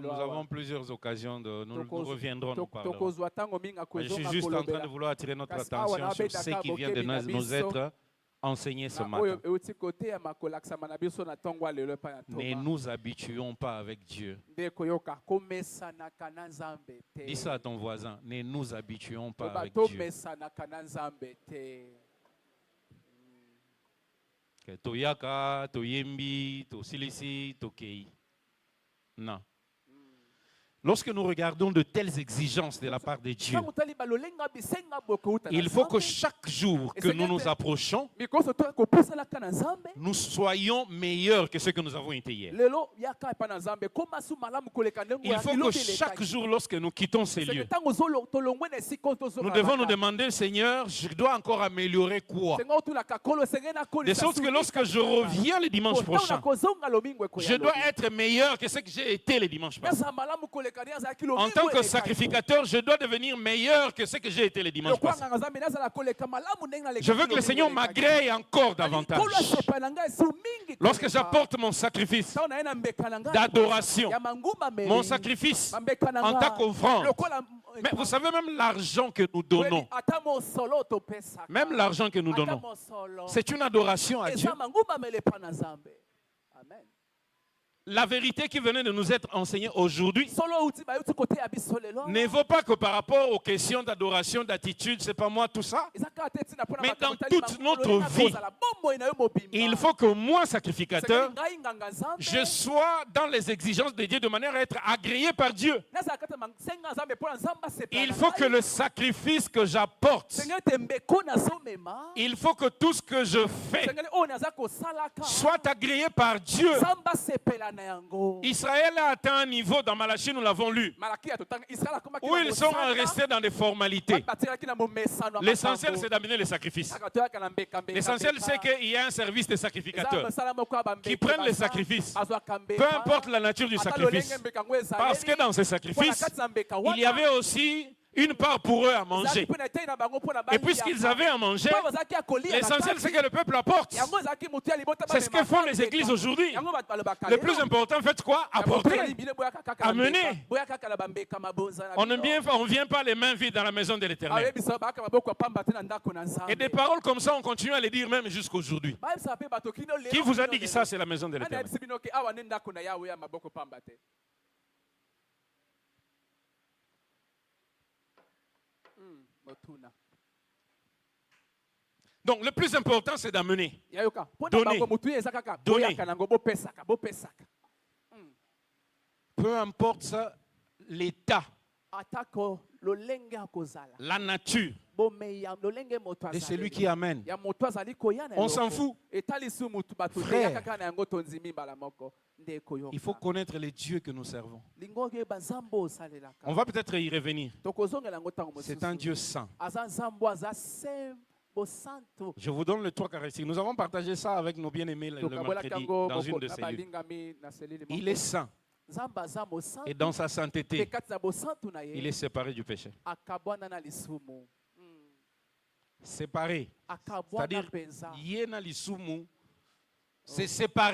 Nous avons plusieurs occasions nous reviendrons, nous parlerons. Je suis juste en train de vouloir attirer notre attention sur ce qui vient de nous être enseigné ce matin. Ne nous habituons pas avec Dieu. Dis ça à ton voisin. Ne nous habituons pas avec Dieu. Toyaka, toyembi, tosilisi, tokei. Non. Lorsque nous regardons de telles exigences de la part de Dieu, il faut que chaque jour que nous nous approchons, nous soyons meilleurs que ce que nous avons été hier. Il faut que chaque jour, lorsque nous quittons ces lieux, nous devons nous demander, Seigneur, je dois encore améliorer quoi? De sorte que lorsque je reviens le dimanche prochain, je dois être meilleur que ce que j'ai été le dimanche passé. En tant que sacrificateur, je dois devenir meilleur que ce que j'ai été le dimanche passé. Je veux que le Seigneur m'agrée encore davantage. Lorsque j'apporte mon sacrifice d'adoration, mon sacrifice en tant qu'offrande, mais vous savez, même l'argent que nous donnons, c'est une adoration à Dieu. La vérité qui venait de nous être enseignée aujourd'hui ne vaut pas que par rapport aux questions d'adoration, d'attitude, c'est pas moi tout ça. Mais dans toute notre vie, il faut que moi, sacrificateur, je sois dans les exigences de Dieu de manière à être agréé par Dieu. Il faut que le sacrifice que j'apporte, il faut que tout ce que je fais soit agréé par Dieu. Israël a atteint un niveau dans Malachie, nous l'avons lu, où ils sont restés dans des formalités. L'essentiel, c'est d'amener les sacrifices. L'essentiel, c'est qu'il y a un service des sacrificateurs qui prennent les sacrifices, peu importe la nature du sacrifice. Parce que dans ces sacrifices, il y avait aussi une part pour eux à manger. Et puisqu'ils avaient à manger, l'essentiel c'est que le peuple apporte. C'est ce que font les églises aujourd'hui. Le plus important, faites quoi? Apporter. Amener. On ne vient pas les mains vides dans la maison de l'Éternel. Et des paroles comme ça, on continue à les dire même jusqu'aujourd'hui. Qui vous a dit que ça, c'est la maison de l'Éternel? Donc le plus important c'est d'amener. Donner. Peu importe ça, l'état, la nature de celui qui amène. On s'en fout. Frère, il faut connaître les dieux que nous servons. On va peut-être y revenir. C'est un Dieu saint. Je vous donne les trois caractéristiques. Nous avons partagé ça avec nos bien-aimés le mercredi dans une de ces lieux. Il est saint. Et dans sa sainteté, il est séparé du péché. Séparé. C'est-à-dire, Yena Lisumu, c'est séparé.